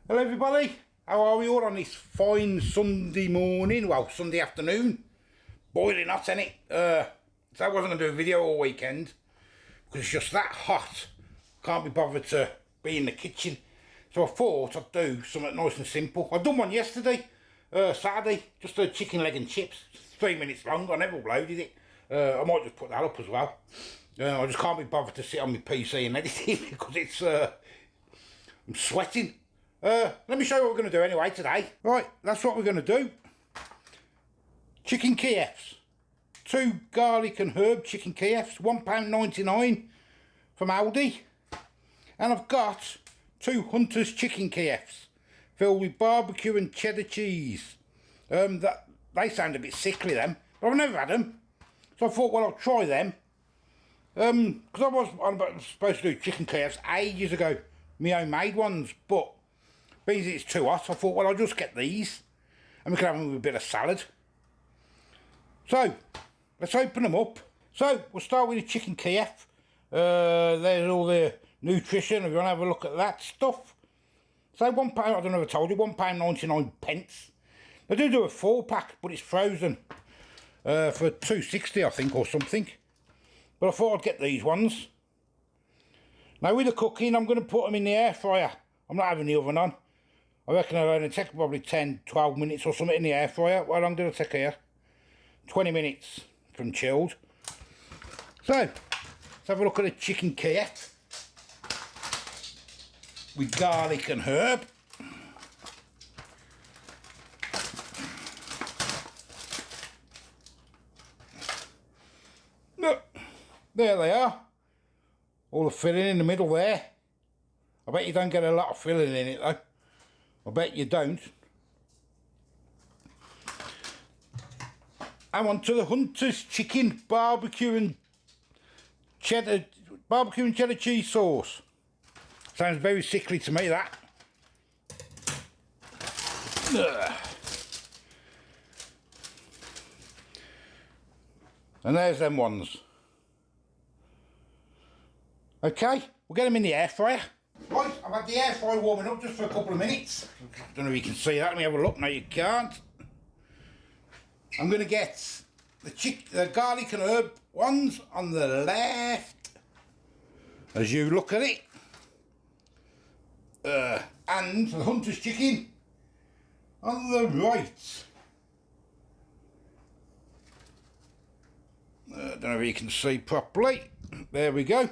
Hello everybody, how are we all on this fine Sunday morning, well Sunday afternoon, boiling hot innit? So I wasn't going to do a video all weekend because it's just that hot, can't be bothered to be in the kitchen, so I thought I'd do something nice and simple. I've done one yesterday, Saturday, just a chicken leg and chips, 3 minutes long, I never uploaded it. I might just put that up as well. I just can't be bothered to sit on my PC and edit it because it's, I'm sweating. Let me show you what we're going to do anyway today. Right, that's what we're going to do. Chicken Kievs. 2 garlic and herb chicken Kievs, £1.99 from Aldi. And I've got 2 Hunter's chicken Kievs filled with barbecue and cheddar cheese. They sound a bit sickly them, but I've never had them. So I thought, well, I'll try them. Because I was supposed to do chicken Kievs ages ago, my own made ones, but being it's too hot, I thought, well, I'll just get these and we can have them with a bit of salad. So, let's open them up. So, we'll start with the chicken Kiev. There's all the nutrition, if you want to have a look at that stuff. So, £1, I don't know if I told you, £1.99. They do a 4-pack, but it's frozen for £2.60, I think, or something. But I thought I'd get these ones. Now, with the cooking, I'm going to put them in the air fryer. I'm not having the oven on. I reckon it'll only take probably 10-12 minutes or something in the air fryer. How long did it take here? 20 minutes from chilled. So, let's have a look at the chicken Kiev with garlic and herb. Look, there they are. All the filling in the middle there. I bet you don't get a lot of filling in it though. I bet you don't. I'm on to the Hunter's chicken barbecue and cheddar cheese sauce. Sounds very sickly to me, that. Ugh. And there's them ones. Okay, we'll get them in the air fryer. Right, I've had the air fryer warming up just for a couple of minutes. I don't know if you can see that. Let me have a look. No, you can't. I'm going to get the garlic and herb ones on the left, as you look at it. And the Hunter's chicken on the right. Don't know if you can see properly. There we go.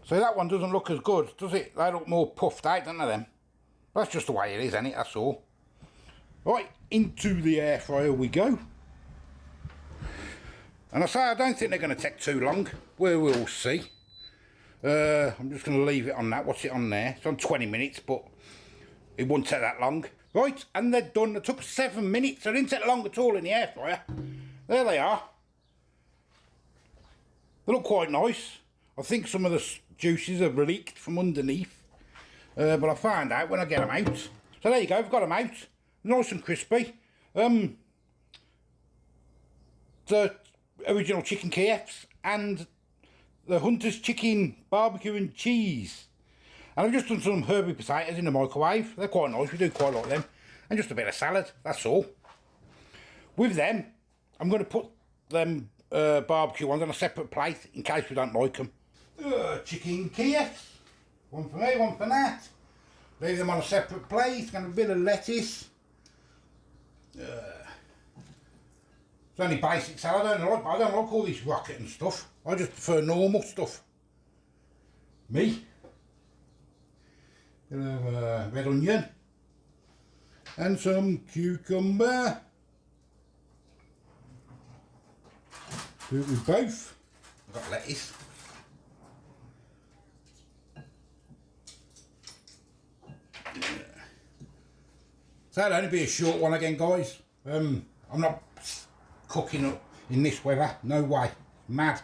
So that one doesn't look as good, does it? They look more puffed out, don't they, them? That's just the way it is, isn't it? That's all. Right, into the air fryer we go. And I say, I don't think they're going to take too long. We will see. I'm just going to leave it on that. What's it on there? It's on 20 minutes, but it won't take that long. Right, and they're done. It took 7 minutes. They didn't take long at all in the air fryer. There they are. They look quite nice. I think some of the juices have leaked from underneath, but I find out when I get them out. So there you go, I've got them out, nice and crispy. The original chicken Kievs and the Hunter's chicken barbecue and cheese. And I've just done some herby potatoes in the microwave. They're quite nice, we do quite like them. And just a bit of salad, that's all. With them, I'm going to put them barbecue ones on a separate plate in case we don't like them. Chicken Kievs, one for me, one for Nat. Leave them on a separate plate, and a bit of lettuce. It's only basic salad, I don't like all this rocket and stuff. I just prefer normal stuff. Me. Bit of red onion. And some cucumber. Do it with both. I've got lettuce. So that'll only be a short one again, guys. I'm not cooking up in this weather, no way, mad.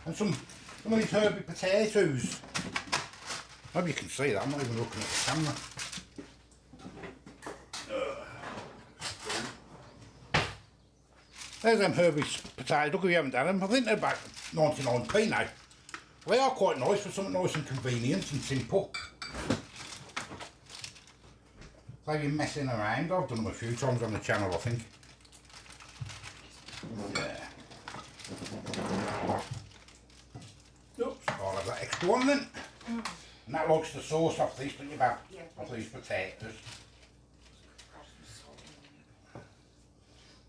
And some of these herby potatoes. Hope you can see that, I'm not even looking at the camera. There's them herby potatoes, look if you haven't done them. I think they're about 99p now. They are quite nice for something nice and convenient and simple. Save you messing around. I've done them a few times on the channel, I think. Yeah. Oops, I'll have that extra one then. And that likes the sauce off these, don't you, Bab? Yeah. Off these potatoes.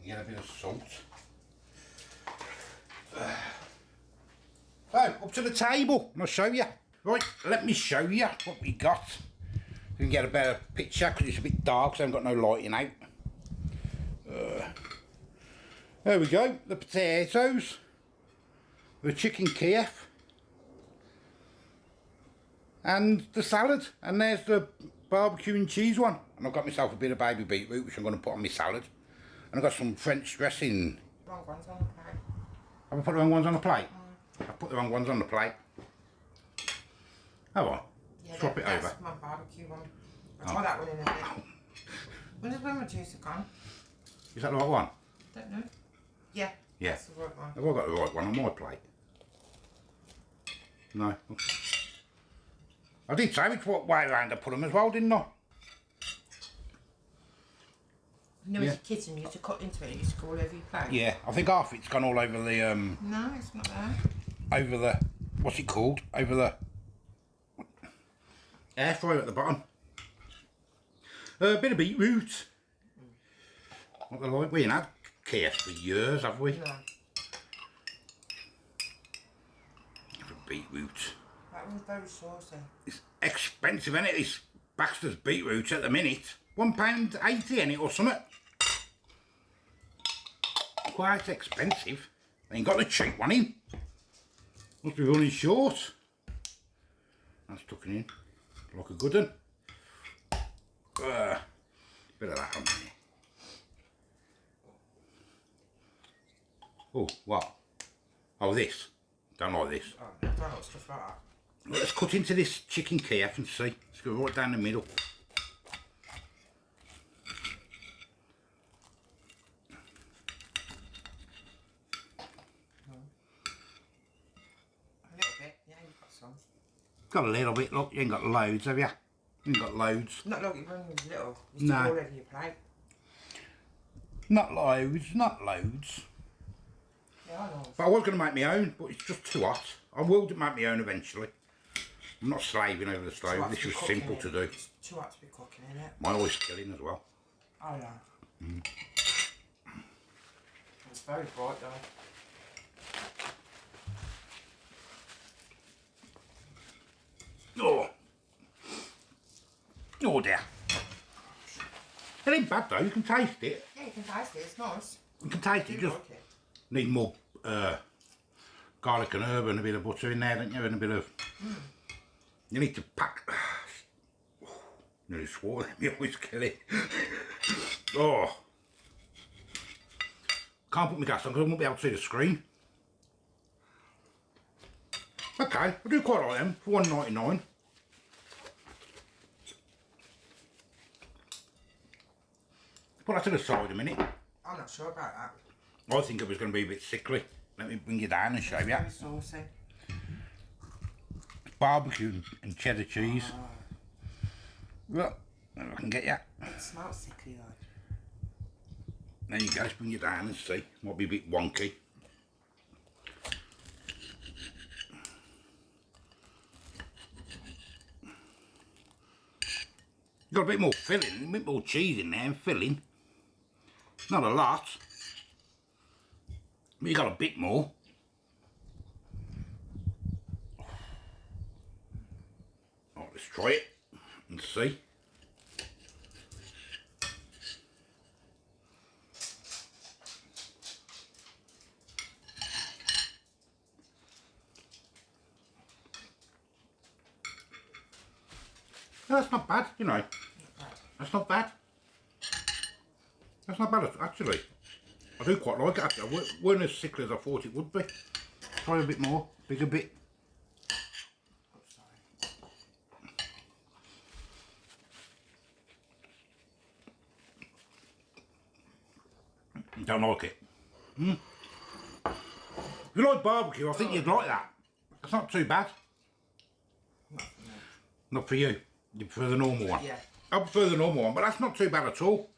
You get a bit of salt. So, up to the table, and I'll show you. Right, let me show you what we got. You can get a better picture because it's a bit dark, so I haven't got no lighting out. There we go, the potatoes, the chicken Kiev, and the salad. And there's the barbecue and cheese one. And I've got myself a bit of baby beetroot, which I'm going to put on my salad. And I've got some French dressing. Wrong ones on the plate. Have I put the wrong ones on the plate? I put the wrong ones on the plate. Oh well. Yeah, Swap it that's over. my barbecue one. I'll try that one in a bit. When my juice are gone? Is that the right one? Don't know. Yeah. Yeah. That's the right one. Have I got the right one on my plate? No. Okay. I did say which way around I put them as well, didn't I? You know, as a kid, and you used to cut into it, you used to go all over your plate. Yeah, I think half it's gone all over the No, it's not there. over the, what's it called? Over the air fryer at the bottom. A bit of beetroot. What the like? We ain't had Kiev for years, have we? No. For beetroot. That was very saucy. It's expensive, isn't it? This Baxter's beetroot at the minute. £1.80 in it or something. Quite expensive. They ain't got the cheap one in. Must be running short. That's tucking in like a good one. Bit of that on there. Oh, what? Oh, this. Don't like this. Oh, I don't like stuff like that. Let's cut into this chicken Kiev and see. Let's go right down the middle. A little bit, yeah, you've got some. Got a little bit, look, you ain't got loads, have you? You ain't got loads. Not like you've only a little. You No. stick all over your plate. Not loads, not loads. Yeah, I know. But I was going to make my own, but it's just too hot. I will make my own eventually. I'm not slaving over the Too stove, hot this to be was cooking simple in. to do. It's too hot to be cooking in it. My oil's killing as well. I know. It's very bright though. Oh! Oh dear. It ain't bad though, you can taste it. Yeah, you can taste it, it's nice. You can taste I it, do just like it. need more garlic and herb and a bit of butter in there, don't you? And a bit of... You need to pack... Nearly swore at me, always kill it. Oh! Can't put my gas on because I won't be able to see the screen. Okay, I do quite like them for $1.99. Put that to the side a minute. I'm not sure about that. I think it was going to be a bit sickly. Let me bring you down and show It's you. very saucy. Barbecue and cheddar cheese. Well, if I can get you. It smells sickly though. There you go, let's bring you down and see. Might be a bit wonky. Got a bit more filling, a bit more cheese in there and filling. Not a lot. But you got a bit more. Right, let's try it and see. No, that's not bad, you know. That's not bad. That's not bad, actually. I do quite like it, actually. I weren't as sickly as I thought it would be. Try a bit more, bigger bit. Oh, sorry. Don't like it. If you like barbecue, I think you'd like that. That's not too bad. Not for me. Not for you. You prefer the normal one? Yeah. I prefer the normal one, but that's not too bad at all.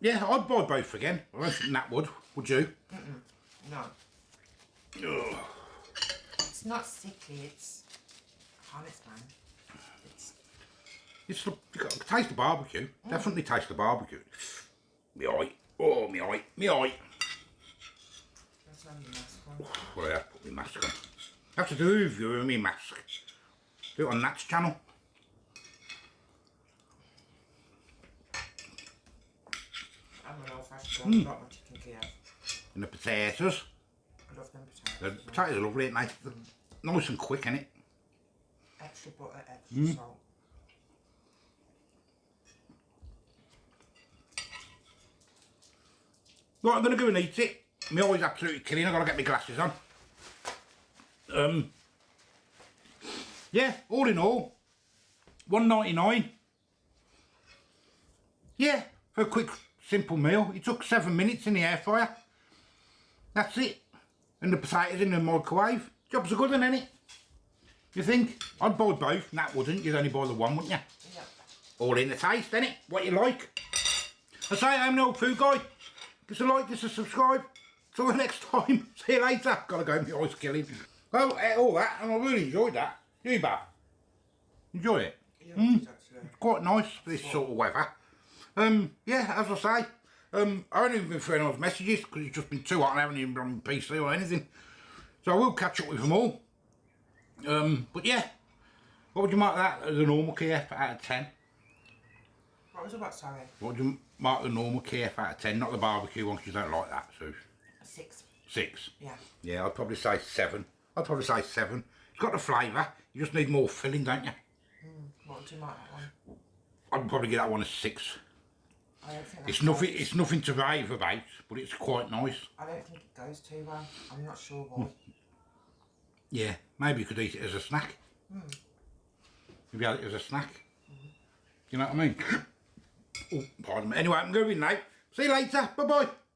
Yeah, I'd buy both again. I don't think that would you? No. Ugh. It's not sickly, it's... I can't explain. It's you got to taste the barbecue. Definitely taste the barbecue. Me eye. Oh, me eye. Me eye. That's only mask on. Well, I have to put my mask on. I have to do a review of my mask. Do it on Nat's channel. I'm an old-fashioned one. I like my chicken Kiev. And the potatoes. I love them potatoes. The potatoes are lovely, aren't they? They're nice and quick, innit? Extra butter, extra salt. Right, I'm going to go and eat it. My eye's absolutely killing. I've got to get my glasses on. Yeah, all in all, $1.99. Yeah, for a quick, simple meal. It took 7 minutes in the air fryer. That's it. And the potatoes in the microwave. Jobs are good, isn't it? You think? I'd buy both. Nat wouldn't. You'd only buy the one, wouldn't you? Yeah. All in the taste, innit? What you like. I say I'm the old food guy. Give us a like, give us a subscribe. Till the next time. See you later. Gotta go, my eyes killing. Well, all that, and I really enjoyed that. You, Bob? Enjoy it? Yeah, actually. It's quite nice for this sort of weather. Yeah, as I say, I haven't even been through anyone's messages because it's just been too hot and I haven't even been on PC or anything. So I will catch up with them all. But yeah, what would you mark that as a normal Kiev out of 10? What was it about, sorry? What would you mark the normal Kiev out of 10? Not the barbecue one because you don't like that, so. 6. 6? Yeah. Yeah, I'd probably say 7. I'd probably say 7. It's got the flavour, you just need more filling, don't you? What would you mark that one? I'd probably give that one a 6. I don't think It's that nothing. goes. It's nothing to rave about, but it's quite nice. I don't think it goes too well. I'm not sure why. Yeah, maybe you could eat it as a snack. Maybe have it as a snack. You know what I mean? Oh, pardon me. Anyway, I'm going now. See you later. Bye bye.